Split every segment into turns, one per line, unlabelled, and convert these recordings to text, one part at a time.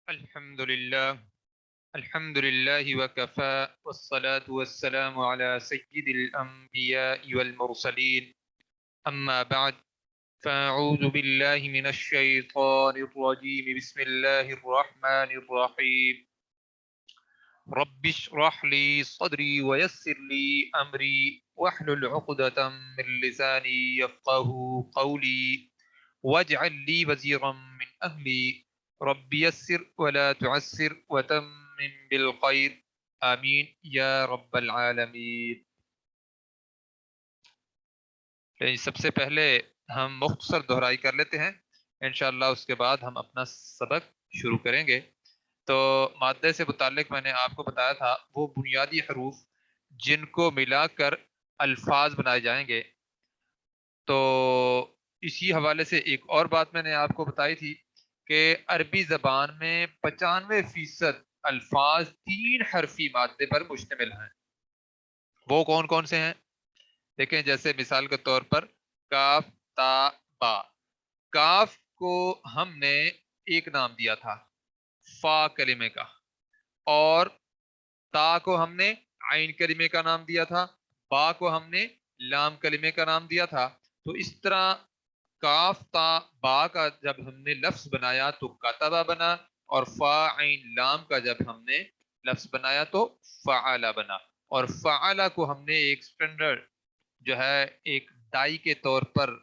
الحمد لله وكفى والصلاة والسلام على سيد الأنبياء والمرسلين أما بعد فأعوذ بالله من الشيطان الرجيم بسم الله الرحمن الرحيم رب اشرح لي صدري ويسر لي أمري واحلل عقدة من لساني يفقه قولي واجعل لي وزيرا من أهلي رب يسر ولا تعسر وتمم بالخير آمین یا رب العالمین۔ سب سے پہلے ہم مختصر دہرائی کر لیتے ہیں، انشاءاللہ اس کے بعد ہم اپنا سبق شروع کریں گے۔ تو مادے سے متعلق میں نے آپ کو بتایا تھا وہ بنیادی حروف جن کو ملا کر الفاظ بنائے جائیں گے۔ تو اسی حوالے سے ایک اور بات میں نے آپ کو بتائی تھی کہ عربی زبان میں 95% الفاظ 3 حرفی مادے پر مشتمل ہیں۔ وہ کون کون سے ہیں؟ دیکھیں، جیسے مثال کے طور پر کاف تا با۔ کاف کو ہم نے ایک نام دیا تھا فا کلمے کا، اور تا کو ہم نے عین کلمے کا نام دیا تھا، با کو ہم نے لام کلمے کا نام دیا تھا۔ تو اس طرح کاف تا با کا جب ہم نے لفظ بنایا تو کتبہ بنا، اور فا عین لام کا جب ہم نے لفظ بنایا تو فعل بنا۔ اور فعل کو ہم نے ایک اسٹینڈرڈ جو ہے ایک ڈائی کے طور پر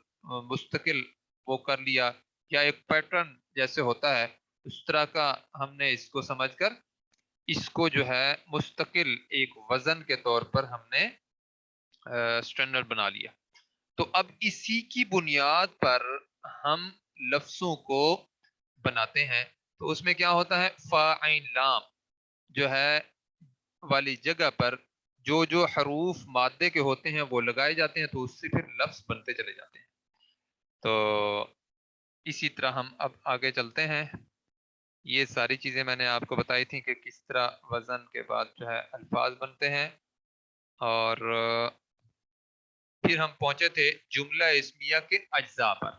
مستقل وہ کر لیا، یا ایک پیٹرن جیسے ہوتا ہے اس طرح کا ہم نے اس کو سمجھ کر اس کو جو ہے مستقل ایک وزن کے طور پر ہم نے اسٹینڈرڈ بنا لیا۔ تو اب اسی کی بنیاد پر ہم لفظوں کو بناتے ہیں۔ تو اس میں کیا ہوتا ہے، فا عین لام جو ہے والی جگہ پر جو حروف مادے کے ہوتے ہیں وہ لگائے جاتے ہیں، تو اس سے پھر لفظ بنتے چلے جاتے ہیں۔ تو اسی طرح ہم اب آگے چلتے ہیں۔ یہ ساری چیزیں میں نے آپ کو بتائی تھیں کہ کس طرح وزن کے بعد جو ہے الفاظ بنتے ہیں۔ اور پھر ہم پہنچے تھے جملہ اسمیہ کے اجزاء پر،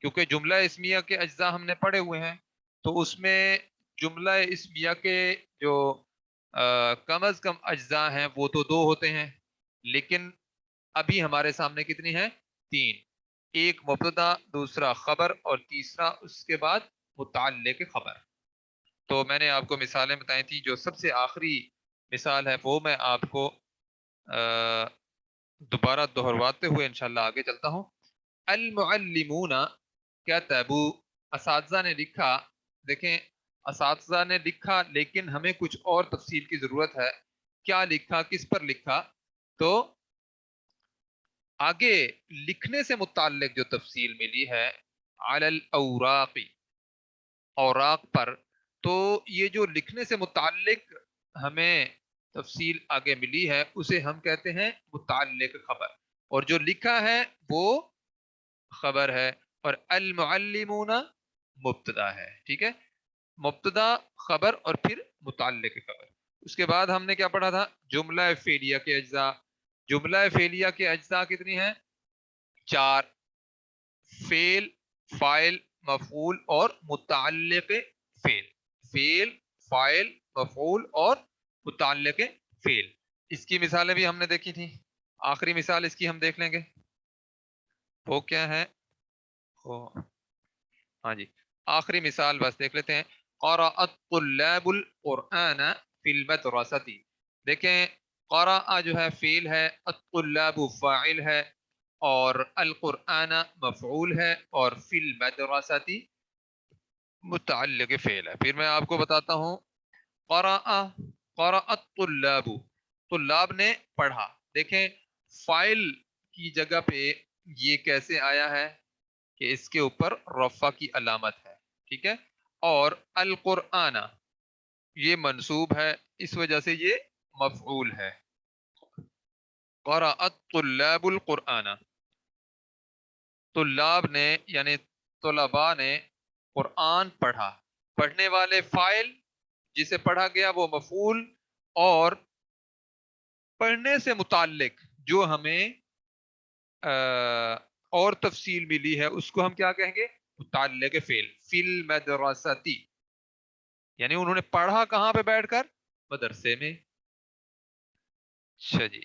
کیونکہ جملہ اسمیہ کے اجزاء ہم نے پڑھے ہوئے ہیں۔ تو اس میں جملہ اسمیہ کے جو کم از کم اجزاء ہیں وہ تو 2 ہوتے ہیں، لیکن ابھی ہمارے سامنے کتنی ہیں؟ 3۔ ایک مبتدا، دوسرا خبر، اور تیسرا اس کے بعد متعلق خبر۔ تو میں نے آپ کو مثالیں بتائی تھی، جو سب سے آخری مثال ہے وہ میں آپ کو دوبارہ دہرواتے ہوئے انشاءاللہ آگے چلتا ہوں۔ المعلمون کتبوا، اساتذہ نے لکھا۔ دیکھیں، اساتذہ نے لکھا، لیکن ہمیں کچھ اور تفصیل کی ضرورت ہے۔ کیا لکھا، کس پر لکھا؟ تو آگے لکھنے سے متعلق جو تفصیل ملی ہے علی الاوراق، اوراق پر، تو یہ جو لکھنے سے متعلق ہمیں تفصیل آگے ملی ہے اسے ہم کہتے ہیں متعلق خبر، اور جو لکھا ہے وہ خبر ہے، اور المعلمون مبتدا ہے۔ ٹھیک ہے، مبتدا خبر اور پھر متعلق خبر۔ اس کے بعد ہم نے کیا پڑھا تھا؟ جملہ فعلیہ کے اجزاء۔ جملہ فعلیہ کے اجزاء کتنی ہیں؟ 4: فعل، فاعل، مفعول اور متعلق فعل۔ فعل، فاعل، مفعول اور متعلق فعل۔ اس کی مثالیں بھی ہم نے دیکھی تھی۔ آخری مثال اس کی ہم دیکھ لیں گے، وہ کیا ہے؟ ہاں جی، آخری مثال بس دیکھ لیتے ہیں۔ قرأ الطلاب القرآن فی المدرسۃ۔ دیکھیں، قرأ جو ہے فعل ہے، الطلاب فاعل ہے، اور القرآن مفعول ہے، اور فی المدرسۃ متعلق فعل ہے۔ پھر میں آپ کو بتاتا ہوں، قرأ، قرأ الطلاب، طلاب نے پڑھا۔ دیکھیں، فاعل کی جگہ پہ یہ کیسے آیا ہے کہ اس کے اوپر رفع کی علامت ہے، ٹھیک ہے، اور القرآن یہ منصوب ہے، اس وجہ سے یہ مفعول ہے۔ قرأ الطلاب القرآن، طلاب نے یعنی طلباء نے قرآن پڑھا۔ پڑھنے والے فاعل، جسے پڑھا گیا وہ مفعول، اور پڑھنے سے متعلق جو ہمیں اور تفصیل ملی ہے اس کو ہم کیا کہیں گے؟ متعلق فعل، فی المدرسۃ۔ یعنی انہوں نے پڑھا کہاں پہ بیٹھ کر؟ مدرسے میں. اچھا جی.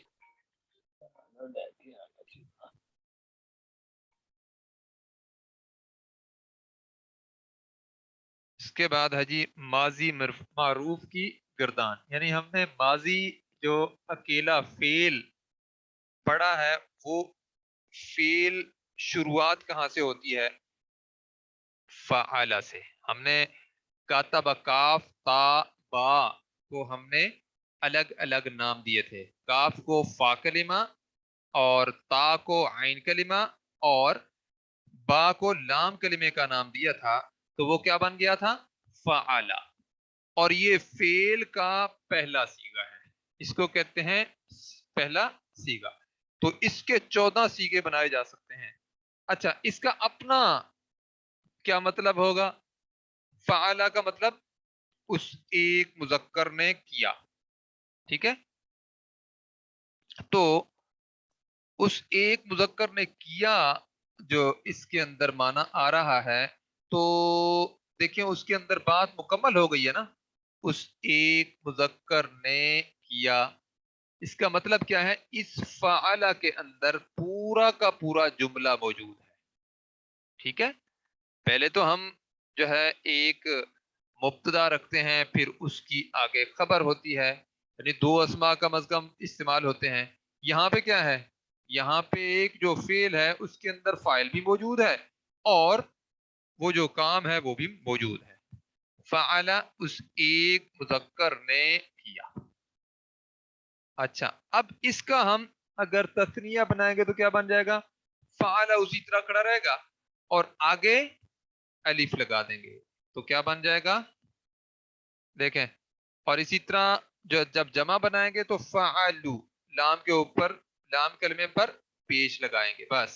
اس کے بعد ہے جی ماضی معروف کی گردان. یعنی ہم نے ماضی جو اکیلا فعل پڑھا ہے، وہ فعل شروعات کہاں سے ہوتی ہے؟ فعل سے. ہم نے کاتب کاف تا با کو ہم نے الگ الگ نام دیے تھے. کاف کو فا کلمہ اور تا کو عین کلمہ اور با کو لام کلمے کا نام دیا تھا، تو وہ کیا بن گیا تھا؟ فعلا. اور یہ فعل کا پہلا صیغہ ہے، اس کو کہتے ہیں پہلا صیغہ. تو اس کے 14 صیغے بنائے جا سکتے ہیں. اچھا، اس کا اپنا کیا مطلب ہوگا؟ فعلا کا مطلب اس ایک مذکر نے کیا. ٹھیک ہے، تو اس ایک مذکر نے کیا جو اس کے اندر معنی آ رہا ہے، تو دیکھیں اس کے اندر بات مکمل ہو گئی ہے نا. اس ایک مذکر نے کیا، اس کا مطلب کیا ہے؟ اس فعلا کے اندر پورا کا پورا جملہ موجود ہے. ٹھیک ہے، پہلے تو ہم جو ہے ایک مبتدا رکھتے ہیں، پھر اس کی آگے خبر ہوتی ہے، یعنی دو اسما کم از کم استعمال ہوتے ہیں. یہاں پہ کیا ہے؟ یہاں پہ ایک جو فعل ہے اس کے اندر فاعل بھی موجود ہے اور وہ جو کام ہے وہ بھی موجود ہے. فعل اس ایک مذکر نے کیا. اچھا، اب اس کا ہم اگر تثنیہ بنائیں گے تو کیا بن جائے گا؟ فعل اسی طرح کھڑا رہے گا اور آگے الف لگا دیں گے تو کیا بن جائے گا؟ دیکھیں. اور اسی طرح جو جب جمع بنائیں گے تو فعلو، لام کے اوپر لام کلمے پر پیش لگائیں گے بس.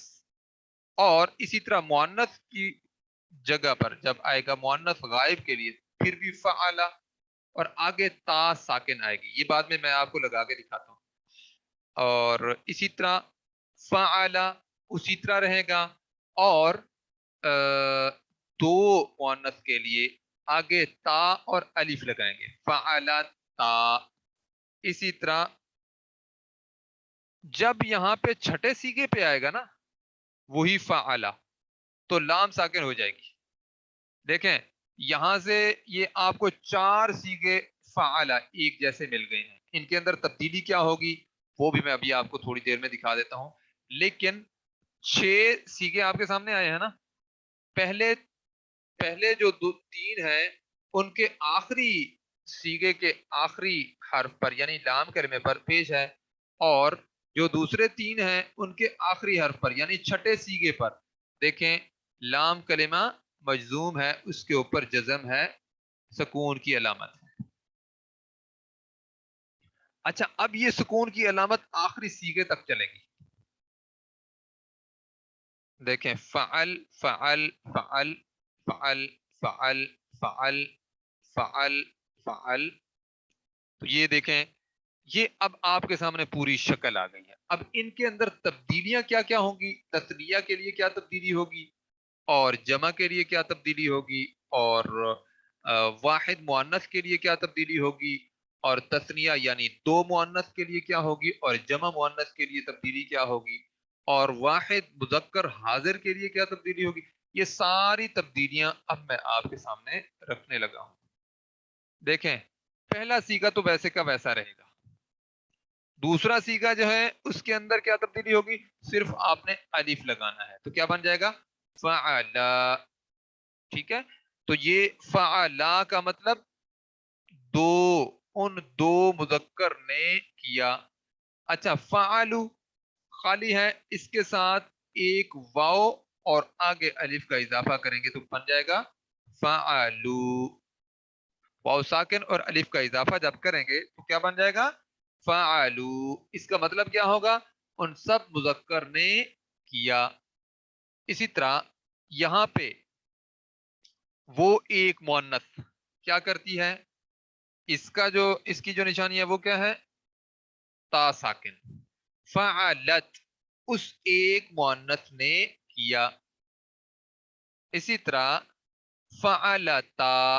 اور اسی طرح مؤنث کی جگہ پر جب آئے گا مؤنث غائب کے لیے پھر بھی فعلا، اور آگے تا ساکن آئے گی. یہ بعد میں آپ کو لگا کے دکھاتا ہوں. اور اسی طرح فعلا اسی طرح رہے گا. اور دو مؤنث کے لیے آگے تا اور الف لگائیں گے، فعلا تا. اسی طرح جب یہاں پہ چھٹے سیگے پہ آئے گا نا وہی فعلا، تو لام ساکن ہو جائے گی. دیکھیں یہاں سے یہ آپ کو 4 سیگے فعلا ایک جیسے مل گئے ہیں. ان کے اندر تبدیلی کیا ہوگی وہ بھی میں ابھی آپ کو تھوڑی دیر میں دکھا دیتا ہوں. لیکن 6 سیگے آپ کے سامنے آئے ہیں نا. پہلے جو 3 ہیں ان کے آخری سیگے کے آخری حرف پر یعنی لام کلمے پر پیش ہے، اور جو دوسرے 3 ہیں ان کے آخری حرف پر یعنی چھٹے سیگے پر. دیکھیں لام کلمہ مجزوم ہے، اس کے اوپر جزم ہے، سکون کی علامت ہے. اچھا، اب یہ سکون کی علامت آخری سیگے تک چلے گی. دیکھیں فعل فعل فعل فعل فعل فعل فعل فعل. تو یہ دیکھیں یہ اب آپ کے سامنے پوری شکل آ گئی ہے. اب ان کے اندر تبدیلیاں کیا کیا ہوں گی؟ تثنیہ کے لیے کیا تبدیلی ہوگی اور جمع کے لیے کیا تبدیلی ہوگی اور واحد مؤنث کے لیے کیا تبدیلی ہوگی اور تثنیہ یعنی 2 مؤنث کے لیے کیا ہوگی اور جمع مؤنث کے لیے تبدیلی کیا ہوگی اور واحد مذکر حاضر کے لیے کیا تبدیلی ہوگی. یہ ساری تبدیلیاں اب میں آپ کے سامنے رکھنے لگا ہوں. دیکھیں پہلا سیگا تو ویسے کا ویسا رہے گا. دوسرا سیگا جو ہے اس کے اندر کیا تبدیلی ہوگی؟ صرف آپ نے الف لگانا ہے تو کیا بن جائے گا؟ فعلا. ٹھیک ہے، تو یہ فعلا کا مطلب ان دو مذکر نے کیا. اچھا، فعلو خالی ہے، اس کے ساتھ ایک واو اور آگے الف کا اضافہ کریں گے تو بن جائے گا فعلو. واو ساکن اور الف کا اضافہ جب کریں گے تو کیا بن جائے گا؟ فعلو. اس کا مطلب کیا ہوگا؟ ان سب مذکر نے کیا. اسی طرح یہاں پہ وہ ایک مؤنث کیا کرتی ہے؟ اس کی جو نشانی ہے وہ کیا ہے؟ تا ساکن. فعلت اس ایک مؤنث نے کیا. اسی طرح فعلتا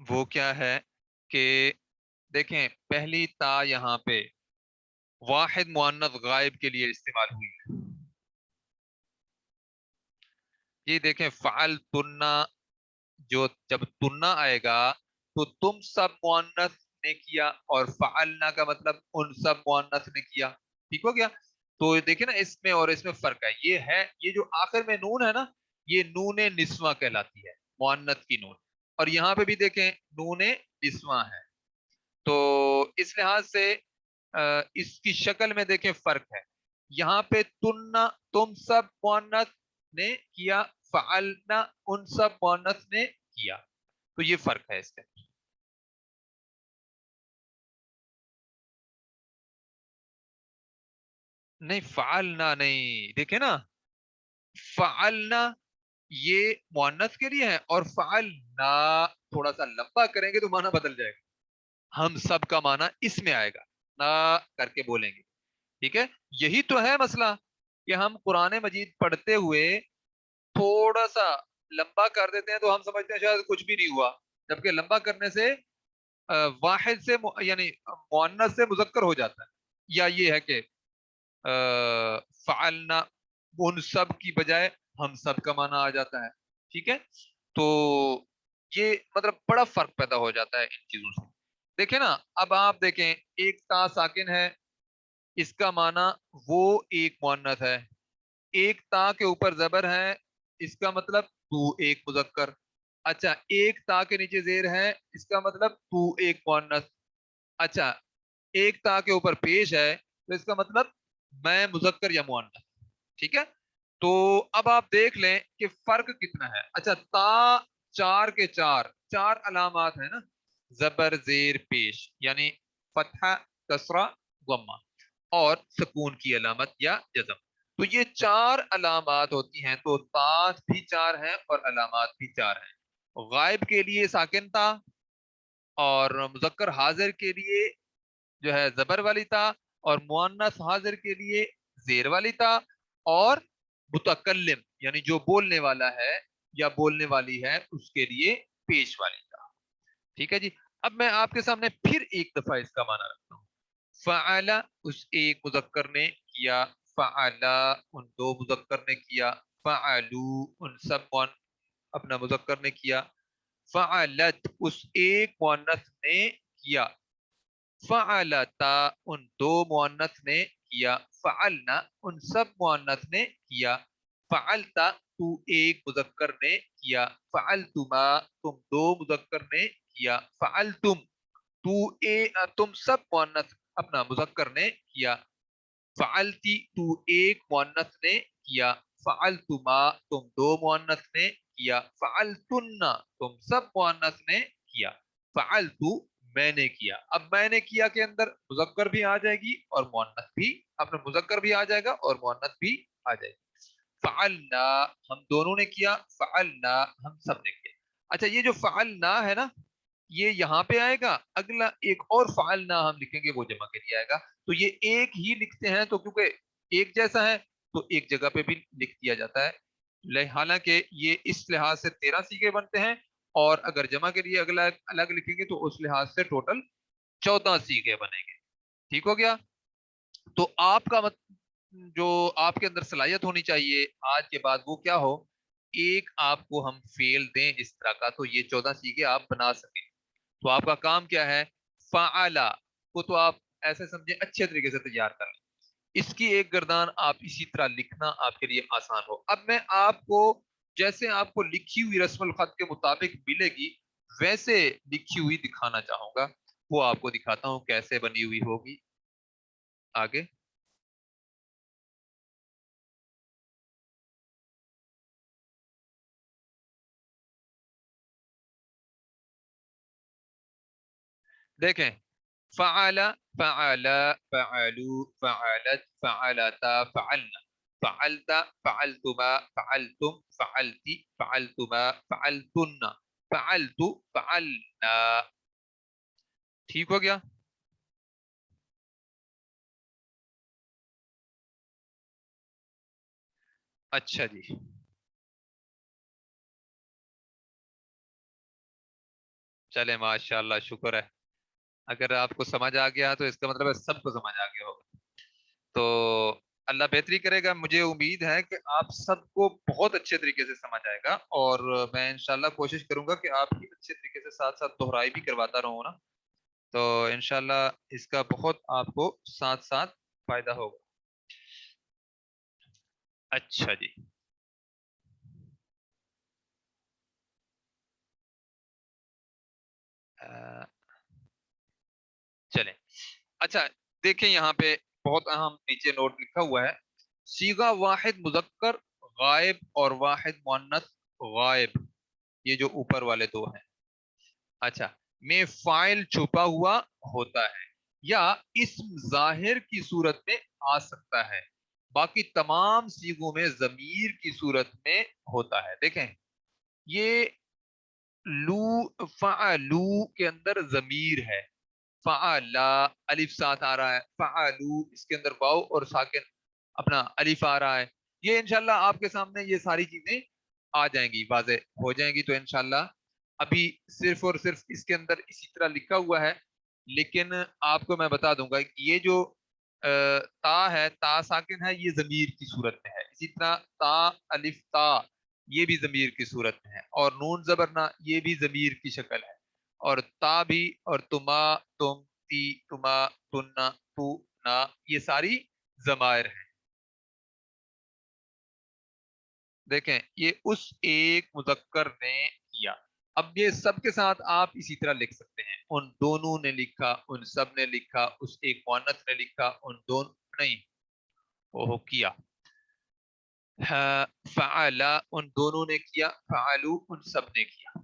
وہ کیا ہے کہ دیکھیں پہلی تا یہاں پہ واحد مؤنث غائب کے لیے استعمال ہوئی ہے. یہ دیکھیں فعل تننا، جو جب تننا آئے گا تو تم سب مؤنث نے کیا، اور فعلنا کا مطلب ان سب مؤنث نے کیا. ٹھیک ہو گیا؟ تو دیکھیں نا اس میں اور اس میں فرق ہے. یہ جو آخر میں نون ہے نا، یہ نون نسواں کہلاتی ہے، مؤنث کی نون. اور یہاں پہ بھی دیکھیں نون نسواں ہے. تو اس لحاظ سے اس کی شکل میں دیکھیں فرق ہے. یہاں پہ تننا تم سب مؤنث نے کیا، فعلنا ان سب مؤنث نے کیا. تو یہ فرق ہے اس کے. نہیں فعلنا نہیں، دیکھیں نا، فعلنا یہ مؤنث کے لیے ہے، اور فعلنا تھوڑا سا لمبا کریں گے تو معنی بدل جائے گا. ہم سب کا معنی اس میں آئے گا، نہ کر کے بولیں گے. ٹھیک ہے؟ یہی تو ہے مسئلہ کہ ہم قرآن مجید پڑھتے ہوئے تھوڑا سا لمبا کر دیتے ہیں تو ہم سمجھتے ہیں شاید کچھ بھی نہیں ہوا، جبکہ لمبا کرنے سے واحد سے یعنی مؤنث سے مذکر ہو جاتا ہے. یا یہ ہے کہ فعلنا ان سب کی بجائے ہم سب کا معنی آ جاتا ہے. ٹھیک ہے؟ تو یہ مطلب بڑا فرق پیدا ہو جاتا ہے ان چیزوں سے. دیکھیں نا، اب آپ دیکھیں ایک تا ساکن ہے، اس کا معنی وہ ایک مؤنث ہے. ایک تا کے اوپر زبر ہے، اس کا مطلب تو ایک مذکر. اچھا، ایک تا کے نیچے زیر ہے، اس کا مطلب تو ایک مؤنث. اچھا، ایک تا کے اوپر پیش ہے تو اس کا مطلب میں مذکر یا مؤنث. ٹھیک ہے؟ تو اب آپ دیکھ لیں کہ فرق کتنا ہے. اچھا، تا چار کے چار چار علامات ہیں نا، زبر زیر پیش، یعنی فتحہ کسرہ ضمہ اور سکون کی علامت یا جزم. تو یہ چار علامات ہوتی ہیں، تو تا بھی چار ہیں اور علامات بھی چار ہیں. غائب کے لیے ساکن تا، اور مذکر حاضر کے لیے جو ہے زبر والی تا، اور مؤنث حاضر کے لیے زیر والی تا، اور متکلم یعنی جو بولنے والا ہے یا بولنے والی ہے اس کے لیے پیش والی تا. ٹھیک ہے جی؟ اب میں آپ کے سامنے پھر ایک دفعہ اس کا معنی رکھتا ہوں. فعلا اس ایک مذکر نے کیا، فعلا ان دو مذکر نے کیا، فعلو ان سب اپنا مذکر نے کیا، فعلت اس ایک مؤنث نے کیا، فعلتا ان دو مؤنث نے کیا، فعلنا ان سب مؤنث نے کیا، فعلتا تو ایک مذکر نے کیا، فعلتما تم دو مذکر نے کیا، فعلتم تم سب مؤنث اپنا مذکر نے کیا، فعلتی تو ایک مؤنث نے کیا، فعلتما تم دو مؤنث نے کیا، فعلتن تم سب مؤنث نے کیا، فعلتو میں نے کیا. اب میں نے کیا کے اندر مذکر بھی آ جائے گی اور مؤنث بھی، اپنا مذکر بھی آ جائے گا اور مؤنث بھی آ جائے گی. فعلنا ہم دونوں نے کیا، فعلنا ہم سب نے کیا. اچھا، یہ جو فعلنا ہے نا، یہ یہاں پہ آئے گا. اگلا ایک اور فعلنا ہم لکھیں گے، وہ جمع کے لیے آئے گا. تو یہ ایک ہی لکھتے ہیں تو کیونکہ ایک جیسا ہے تو ایک جگہ پہ بھی لکھ دیا جاتا ہے. حالانکہ یہ اس لحاظ سے 13 سیغے بنتے ہیں، اور اگر جمع کے لیے اگلا الگ لکھیں گے تو اس لحاظ سے ٹوٹل 14 سیغے بنیں گے. ٹھیک ہو گیا؟ تو آپ کا جو آپ کے اندر صلاحیت ہونی چاہیے آج کے بعد وہ کیا ہو، ایک آپ کو ہم فیل دیں اس طرح کا تو یہ 14 سیغے آپ بنا سکیں. تو آپ کا کام کیا ہے، فعلا کو تو آپ ایسے سمجھیں اچھے طریقے سے تیار کر لیں. اس کی ایک گردان آپ اسی طرح لکھنا آپ کے لیے آسان ہو. اب میں آپ کو جیسے آپ کو لکھی ہوئی رسم الخط کے مطابق ملے گی ویسے لکھی ہوئی دکھانا چاہوں گا. وہ آپ کو دکھاتا ہوں کیسے بنی ہوئی ہوگی. آگے دیکھیں، فعل فعل فعلو فعلت فعلتا فعلنا فعلت فعلتما فعلتم فعلتی فعلتما فعلتن فعلت فعلنا. ٹھیک ہو گیا؟ اچھا جی. چلے ماشاءاللہ، شکر ہے. اگر آپ کو سمجھ آ گیا تو اس کا مطلب ہے سب کو سمجھ آ گیا ہوگا. تو اللہ بہتری کرے گا. مجھے امید ہے کہ آپ سب کو بہت اچھے طریقے سے سمجھ آئے گا، اور میں انشاءاللہ کوشش کروں گا کہ آپ کی اچھے طریقے سے ساتھ ساتھ دہرائی بھی کرواتا رہوں نا. تو انشاءاللہ اس کا بہت آپ کو ساتھ ساتھ فائدہ ہوگا. اچھا جی. آ، چلیں. اچھا، دیکھیں یہاں پہ بہت اہم نیچے نوٹ لکھا ہوا ہے. صیغہ واحد مذکر غائب اور واحد مؤنث غائب، یہ جو اوپر والے دو ہیں، اچھا، میں فاعل چھپا ہوا ہوتا ہے یا اسم ظاہر کی صورت میں آ سکتا ہے. باقی تمام صیغوں میں ضمیر کی صورت میں ہوتا ہے. دیکھیں یہ لو فعلو کے اندر ضمیر ہے. فعلا الف ساتھ آ رہا ہے. فعلو اس کے اندر واو اور ساکن اپنا الف آ رہا ہے. یہ انشاءاللہ آپ کے سامنے یہ ساری چیزیں آ جائیں گی، واضح ہو جائیں گی. تو انشاءاللہ ابھی صرف اور صرف اس کے اندر اسی طرح لکھا ہوا ہے، لیکن آپ کو میں بتا دوں گا کہ یہ جو تا ہے، تا ساکن ہے، یہ ضمیر کی صورت میں ہے. اسی طرح تا الف تا یہ بھی ضمیر کی صورت میں ہے، اور نون زبرنا یہ بھی ضمیر کی شکل ہے، اور تا بھی، اور تما تم تی تما تنا تو نا یہ ساری ضمائر ہیں. دیکھیں یہ اس ایک مذکر نے کیا. اب یہ سب کے ساتھ آپ اسی طرح لکھ سکتے ہیں. ان دونوں نے لکھا، ان سب نے لکھا، اس ایک مؤنث نے لکھا، ان دونوں نہیں، وہ کیا. فعلا ان دونوں نے کیا، فعلو ان سب نے کیا.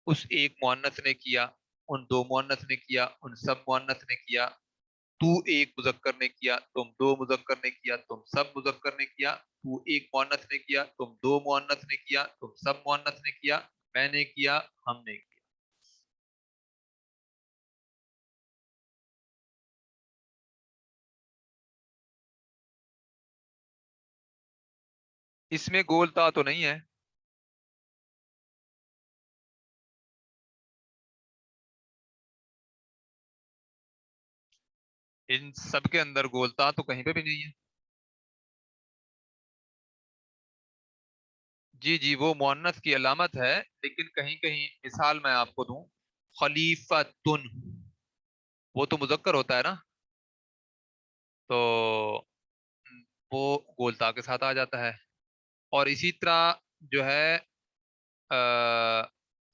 اس ایک مؤنث نے کیا، ان دو مؤنث نے کیا، ان سب مؤنث نے کیا. تو ایک مذکر نے کیا، تم دو مذکر نے کیا، تم سب مذکر نے کیا. تو ایک مؤنث نے کیا، تم دو مؤنث نے کیا، تم سب مؤنث نے کیا. میں نے کیا، ہم نے کیا. اس میں گولتا تو نہیں ہے؟ ان سب کے اندر گولتا تو کہیں پہ بھی نہیں ہے. جی جی، وہ مؤنث کی علامت ہے، لیکن کہیں کہیں مثال میں آپ کو دوں، خلیفتن، وہ تو مذکر ہوتا ہے نا، تو وہ گولتا کے ساتھ آ جاتا ہے. اور اسی طرح جو ہے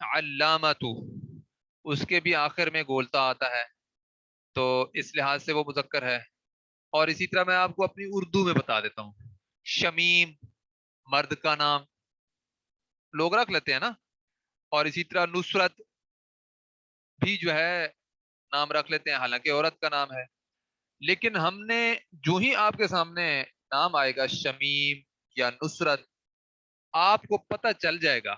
علامت، اس کے بھی آخر میں گولتا آتا ہے، تو اس لحاظ سے وہ مذکر ہے. اور اسی طرح میں آپ کو اپنی اردو میں بتا دیتا ہوں، شمیم مرد کا نام لوگ رکھ لیتے ہیں نا، اور اسی طرح نصرت بھی جو ہے نام رکھ لیتے ہیں، حالانکہ عورت کا نام ہے. لیکن ہم نے جو ہی آپ کے سامنے نام آئے گا شمیم یا نصرت، آپ کو پتہ چل جائے گا.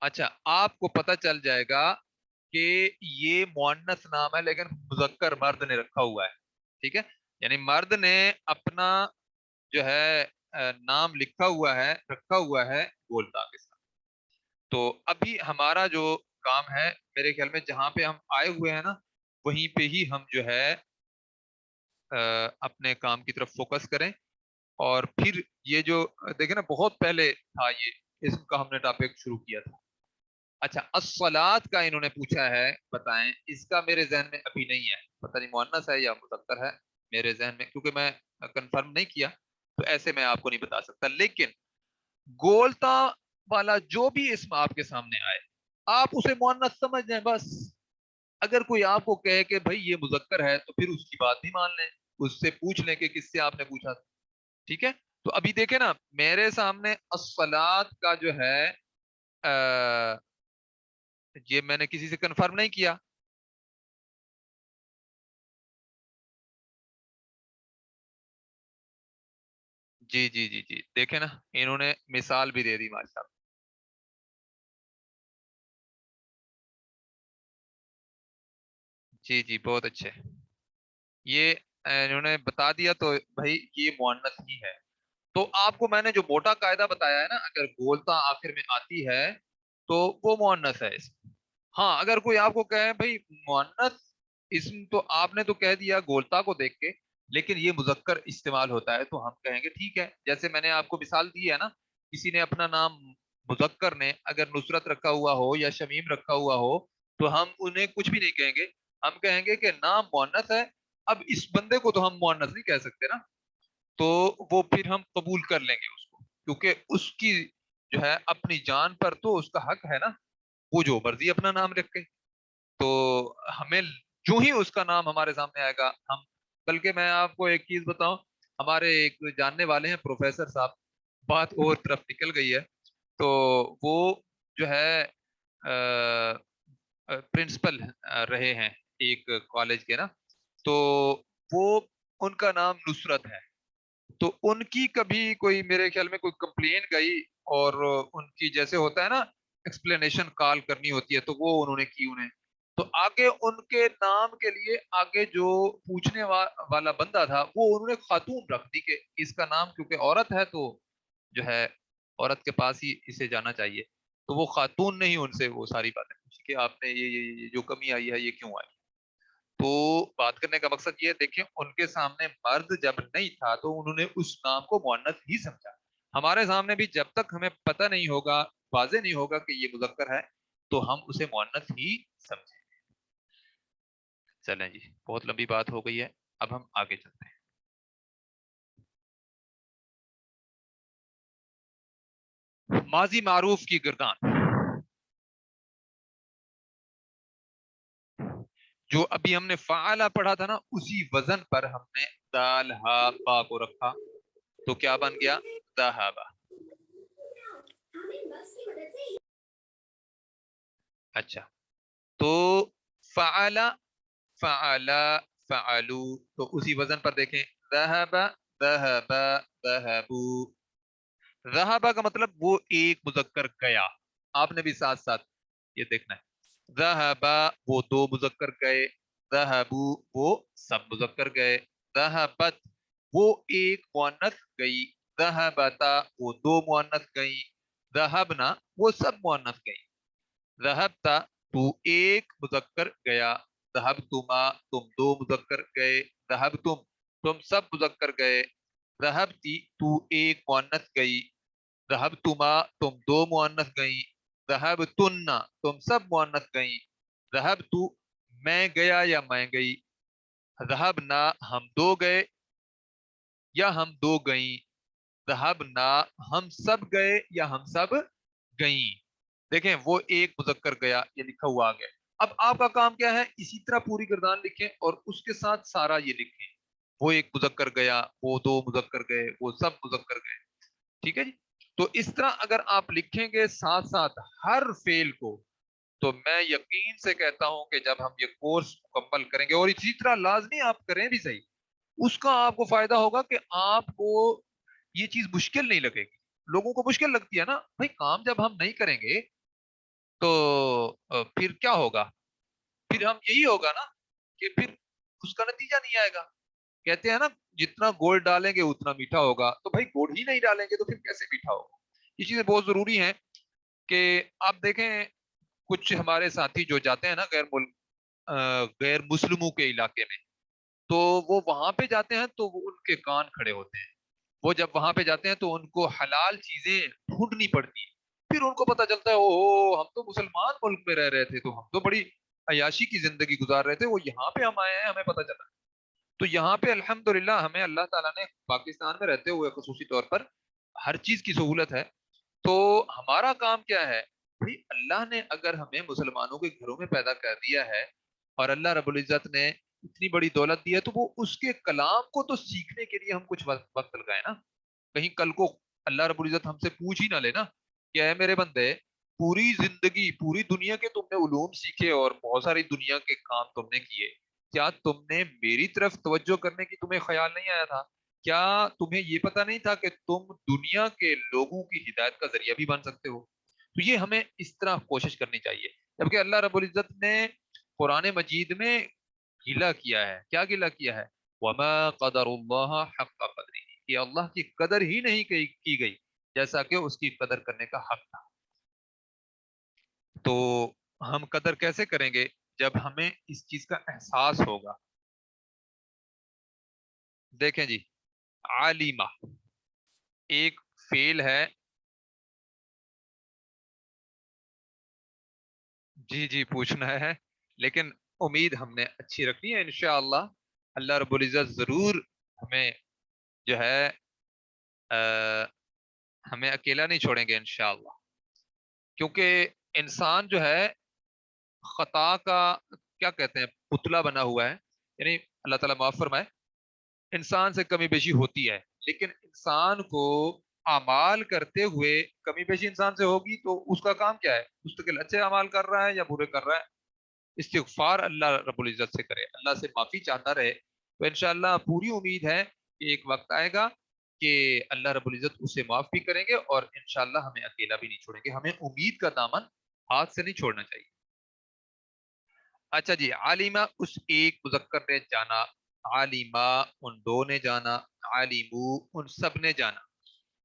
اچھا، آپ کو پتہ چل جائے گا کہ یہ مؤنث نام ہے لیکن مذکر مرد نے رکھا ہوا ہے. ٹھیک ہے، یعنی مرد نے اپنا جو ہے نام لکھا ہوا ہے، رکھا ہوا ہے گولتا کے ساتھ. تو ابھی ہمارا جو کام ہے، میرے خیال میں جہاں پہ ہم آئے ہوئے ہیں نا، وہیں پہ ہی ہم جو ہے اپنے کام کی طرف فوکس کریں. اور پھر یہ جو دیکھیں نا، بہت پہلے تھا یہ اسم کا ہم نے ٹاپک شروع کیا تھا. اچھا، الصلاۃ کا انہوں نے پوچھا ہے، بتائیں. اس کا میرے ذہن میں ابھی نہیں ہے، پتہ نہیں مؤنث ہے یا مذکر ہے. میرے ذہن میں کیونکہ میں کنفرم نہیں کیا، تو ایسے میں آپ کو نہیں بتا سکتا. لیکن گولتا والا جو بھی اسم آپ کے سامنے آئے، آپ اسے مؤنث سمجھ لیں بس. اگر کوئی آپ کو کہے کہ بھائی یہ مذکر ہے، تو پھر اس کی بات بھی مان لیں، اس سے پوچھ لیں کہ کس سے آپ نے پوچھا تھا. ٹھیک ہے. تو ابھی دیکھیں نا، میرے سامنے الصلاۃ کا جو ہے یہ میں نے کسی سے کنفرم نہیں کیا. جی جی جی جی، دیکھیں نا، انہوں نے مثال بھی دے دی ماشاء اللہ. جی جی، بہت اچھے. یہ انہوں نے بتا دیا، تو بھائی یہ مؤنث ہی ہے. تو آپ کو میں نے جو موٹا قاعدہ بتایا ہے نا، اگر گولتا آخر میں آتی ہے تو وہ مؤنث ہے اسم۔ ہاں اگر کوئی آپ کو کہے بھائی مؤنث اسم، تو آپ نے تو کہہ دیا گولتا کو دیکھ کے، لیکن یہ مذکر استعمال ہوتا ہے تو ہم کہیں گے ٹھیک ہے۔ جیسے میں نے آپ کو مثال دی ہے نا، کسی نے اپنا نام مذکر نے اگر نصرت رکھا ہوا ہو یا شمیم رکھا ہوا ہو تو ہم انہیں کچھ بھی نہیں کہیں گے، ہم کہیں گے کہ نام مؤنث ہے۔ اب اس بندے کو تو ہم مؤنث نہیں کہہ سکتے نا، تو وہ پھر ہم قبول کر لیں گے اس کو، کیونکہ اس کی جو ہے اپنی جان پر تو اس کا حق ہے نا، وہ جو مرضی اپنا نام رکھے۔ تو ہمیں جو ہی اس کا نام ہمارے سامنے آئے گا ہم، بلکہ میں آپ کو ایک چیز بتاؤں، ہمارے ایک جاننے والے ہیں پروفیسر صاحب، بات اور طرف نکل گئی ہے، تو وہ جو ہے پرنسپل رہے ہیں ایک کالج کے نا، تو وہ ان کا نام نصرت ہے، تو ان کی کبھی کوئی میرے خیال میں کوئی کمپلین گئی، اور ان کی جیسے ہوتا ہے نا ایکسپلینیشن کال کرنی ہوتی ہے، تو وہ انہوں نے کی انہیں، تو آگے ان کے نام کے لیے آگے جو پوچھنے والا بندہ تھا وہ انہوں نے خاتون رکھ دی کہ اس کا نام کیونکہ عورت ہے تو جو ہے عورت کے پاس ہی اسے جانا چاہیے، تو وہ خاتون نے ہی ان سے وہ ساری باتیں پوچھی کہ آپ نے یہ جو کمی آئی ہے یہ کیوں آئی۔ تو بات کرنے کا مقصد یہ دیکھیں، ان کے سامنے مرد جب نہیں تھا تو انہوں نے اس نام کو مؤنث ہی سمجھا۔ ہمارے سامنے بھی جب تک ہمیں پتہ نہیں ہوگا، واضح نہیں ہوگا کہ یہ مذکر ہے، تو ہم اسے مؤنث ہی سمجھیں۔ چلیں جی، بہت لمبی بات ہو گئی ہے، اب ہم آگے چلتے ہیں۔ ماضی معروف کی گردان، جو ابھی ہم نے فعلا پڑھا تھا نا، اسی وزن پر ہم نے دال ہا با کو رکھا، تو کیا بن گیا؟ ذہبا۔ اچھا، تو فعلا فعلا فعلو، تو اسی وزن پر دیکھیں، ذہب ذہب ذہبو۔ ذہبا کا مطلب وہ ایک مذکر گیا، آپ نے بھی ساتھ ساتھ یہ دیکھنا ہے۔ ذہبا وہ دو مذکر گئے، ذہبو وہ سب مذکر گئے، ذہبت وہ ایک مؤنث گئی، ذہبتا وہ دو مؤنث گئی، ذہبنا وہ سب مؤنث گئی، ذہبتا تو ایک مذکر گیا، ذہبتما تم دو مذکر گئے، ذہبتم تم سب مذکر گئے، ذہبتی تو ایک مؤنث گئی، ذہبتما تم دو مؤنث گئیں، ذہبتن تم سب مؤنث گئیں، ذہبتو میں گیا یا میں گئی، ذہبنا ہم دو گئے یا ہم دو گئیں، ذہبنا ہم سب گئے یا ہم سب گئیں۔ دیکھیں وہ ایک مذکر گیا، یہ لکھا ہوا آ گیا۔ اب آپ کا کام کیا ہے، اسی طرح پوری گردان لکھیں اور اس کے ساتھ سارا یہ لکھیں، وہ ایک مذکر گیا، وہ دو مذکر گئے، وہ سب مذکر گئے، ٹھیک ہے جی۔ تو اس طرح اگر آپ لکھیں گے ساتھ ساتھ ہر فعل کو، تو میں یقین سے کہتا ہوں کہ جب ہم یہ کورس مکمل کریں گے، اور اسی طرح لازمی آپ کریں بھی صحیح، اس کا آپ کو فائدہ ہوگا کہ آپ کو یہ چیز مشکل نہیں لگے گی۔ لوگوں کو مشکل لگتی ہے نا بھائی، کام جب ہم نہیں کریں گے تو پھر کیا ہوگا؟ پھر ہم یہی ہوگا نا کہ پھر اس کا نتیجہ نہیں آئے گا۔ کہتے ہیں نا جتنا گوڑ ڈالیں گے اتنا میٹھا ہوگا، تو بھائی گوڑ ہی نہیں ڈالیں گے تو پھر کیسے میٹھا ہوگا؟ یہ چیزیں بہت ضروری ہیں کہ آپ دیکھیں کچھ ہمارے ساتھی جو جاتے ہیں نا غیر ملک غیر مسلموں کے علاقے میں، تو وہ وہاں پہ جاتے ہیں تو وہ ان کے کان کھڑے ہوتے ہیں، وہ جب وہاں پہ جاتے ہیں تو ان کو حلال چیزیں ڈھونڈنی پڑتی ہیں، پھر ان کو پتہ چلتا ہے او ہم تو مسلمان ملک میں رہ رہے تھے، تو ہم تو بڑی عیاشی کی زندگی گزار رہے تھے، وہ یہاں پہ ہم آئے ہیں ہمیں پتہ چلا۔ تو یہاں پہ الحمدللہ ہمیں اللہ تعالیٰ نے پاکستان میں رہتے ہوئے خصوصی طور پر ہر چیز کی سہولت ہے، تو ہمارا کام کیا ہے بھائی، اللہ نے اگر ہمیں مسلمانوں کے گھروں میں پیدا کر دیا ہے اور اللہ رب العزت نے اتنی بڑی دولت دی ہے، تو وہ اس کے کلام کو تو سیکھنے کے لیے ہم کچھ وقت لگائیں نا۔ کہیں کل کو اللہ رب العزت ہم سے پوچھ ہی نہ لینا کہ اے میرے بندے، پوری زندگی پوری دنیا کے تم نے علوم سیکھے اور بہت ساری دنیا کے کام تم نے کیے، کیا تم نے میری طرف توجہ کرنے کی تمہیں خیال نہیں آیا تھا؟ کیا تمہیں یہ پتہ نہیں تھا کہ تم دنیا کے لوگوں کی ہدایت کا ذریعہ بھی بن سکتے ہو؟ تو یہ ہمیں اس طرح کوشش کرنی چاہیے، جبکہ اللہ رب العزت نے قرآن مجید میں گلہ کیا ہے، کیا گلہ کیا ہے؟ وما قدر اللہ حق قدری، کہ اللہ کی قدر ہی نہیں کی گئی جیسا کہ اس کی قدر کرنے کا حق تھا۔ تو ہم قدر کیسے کریں گے؟ جب ہمیں اس چیز کا احساس ہوگا۔ دیکھیں جی، عالمہ ایک فعل ہے۔ جی جی پوچھنا ہے، لیکن امید ہم نے اچھی رکھنی ہے انشاءاللہ۔ اللہ رب العزت ضرور ہمیں جو ہے ہمیں اکیلا نہیں چھوڑیں گے انشاءاللہ، کیونکہ انسان جو ہے خطا کا کیا کہتے ہیں پتلا بنا ہوا ہے، یعنی اللہ تعالیٰ معاف فرمائے، انسان سے کمی بیشی ہوتی ہے، لیکن انسان کو اعمال کرتے ہوئے کمی بیشی انسان سے ہوگی تو اس کا کام کیا ہے؟ مستقل اچھے اعمال کر رہا ہے یا برے کر رہا ہے، استغفار اللہ رب العزت سے کرے، اللہ سے معافی چاہتا رہے، تو انشاءاللہ پوری امید ہے کہ ایک وقت آئے گا کہ اللہ رب العزت اسے معاف بھی کریں گے اور انشاءاللہ ہمیں اکیلا بھی نہیں چھوڑیں گے۔ ہمیں امید کا دامن ہاتھ سے نہیں چھوڑنا چاہیے۔ اچھا جی، عالمہ اس ایک مذکر نے جانا، عالمہ ان دو نے جانا، عالمو ان سب نے جانا،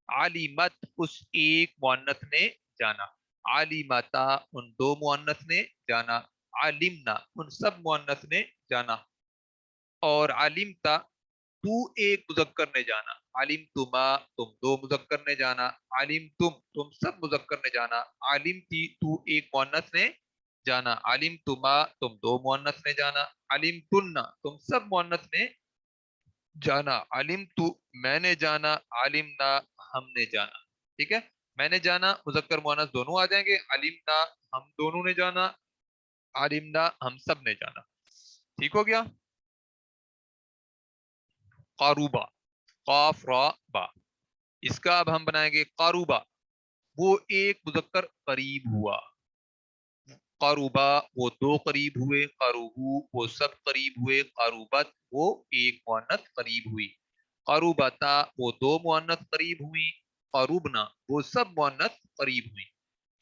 عالمت اس ایک مؤنث نے جانا، عالمتا ان دو مؤنث نے جانا، عالمنا ان سب مؤنث نے جانا، اور علمتا تو ایک مذکر نے جانا، علمتما تم دو مذکر نے جانا، علمتم تم سب مذکر نے جانا، علمتی تو ایک مؤنث نے جانا، علمتما تم دو مؤنث نے جانا، علمتن تم سب مؤنث نے جانا، علمت میں نے جانا، علمنا ہم نے جانا۔ ٹھیک ہے، میں نے جانا مذکر مؤنث دونوں آ جائیں گے، علمنا ہم دونوں نے جانا، علمنا ہم سب نے جانا۔ ٹھیک ہو گیا؟ قاروبا، قاف را با، اس کا اب ہم بنائیں گے قاروبا، وہ ایک مذکر قریب ہوا، قاروبا وہ دو قریب ہوئے، قاروبو وہ سب قریب ہوئے، قاروبت وہ ایک مؤنث قریب ہوئی، قاروبتا وہ دو مؤنث قریب ہوئی، قاروبنا وہ سب مؤنث قریب ہوئی،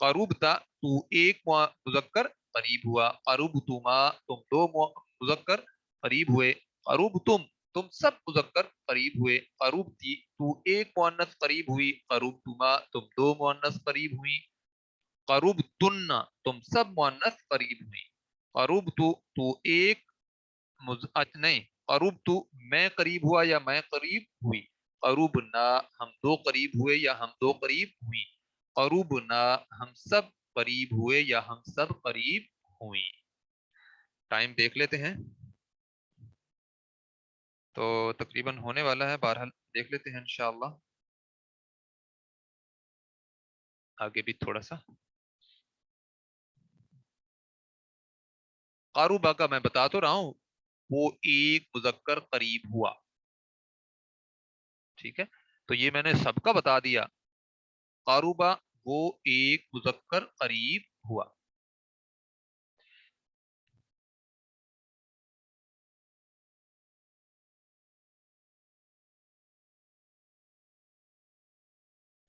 قاروبتا تو ایک مذکر قریب ہوا، قاروبتما تم دو مذکر قریب ہوئے، قاروبتم تم سب مذکر قریب ہوئے، قاروبتی تو ایک مؤنث قریب ہوئی، قاروبتما تم دو مؤنث قریب ہوئی، قربتن تم سب مؤنث قریب ہوئی، قربتو تو ایک نہیں، قربتو میں قریب ہوا یا میں قریب ہوئی، قربنا ہم دو قریب ہوئے یا ہم دو قریب ہوئی، قربنا ہم سب قریب ہوئے یا ہم سب قریب ہوئی۔ ٹائم دیکھ لیتے ہیں، تو تقریباً ہونے والا ہے، بہرحال دیکھ لیتے ہیں انشاءاللہ، آگے بھی تھوڑا سا۔ قاروبا کا میں بتا تو رہا ہوں، وہ ایک مذکر قریب ہوا، ٹھیک ہے، تو یہ میں نے سب کا بتا دیا، قاروبا وہ ایک مذکر قریب ہوا۔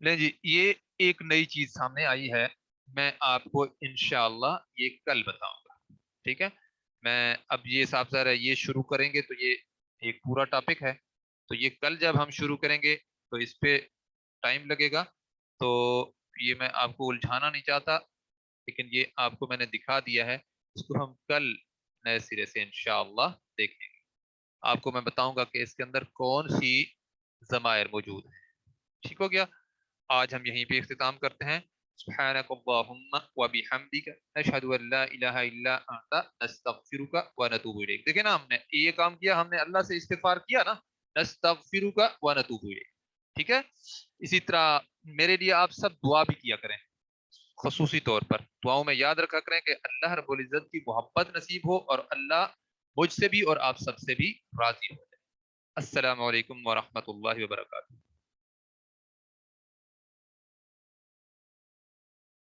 نہیں جی، یہ ایک نئی چیز سامنے آئی ہے، میں آپ کو انشاءاللہ یہ کل بتاؤں گا، ٹھیک ہے، میں اب یہ صاحب ظاہر ہے یہ شروع کریں گے تو یہ ایک پورا ٹاپک ہے، تو یہ کل جب ہم شروع کریں گے تو اس پہ ٹائم لگے گا، تو یہ میں آپ کو الجھانا نہیں چاہتا، لیکن یہ آپ کو میں نے دکھا دیا ہے، اس کو ہم کل نئے سرے سے انشاءاللہ دیکھیں گے، آپ کو میں بتاؤں گا کہ اس کے اندر کون سی ضمائر موجود ہیں۔ ٹھیک ہو گیا؟ آج ہم یہیں پہ اختتام کرتے ہیں۔ سبحانک اللہم و بحمدک نشہد ان لا الہ الا انت نستغفرک و نتوب الیک۔ دیکھیں نا، ہم نے یہ کام کیا، ہم نے اللہ سے استغفار کیا نا، نستغفرک و نتوب الیک، ٹھیک ہے؟ اسی طرح میرے لیے آپ سب دعا بھی کیا کریں، خصوصی طور پر دعاؤں میں یاد رکھا کریں کہ اللہ رب العزت کی محبت نصیب ہو اور اللہ مجھ سے بھی اور آپ سب سے بھی راضی ہو جائے۔ السلام علیکم ورحمۃ اللہ وبرکاتہ۔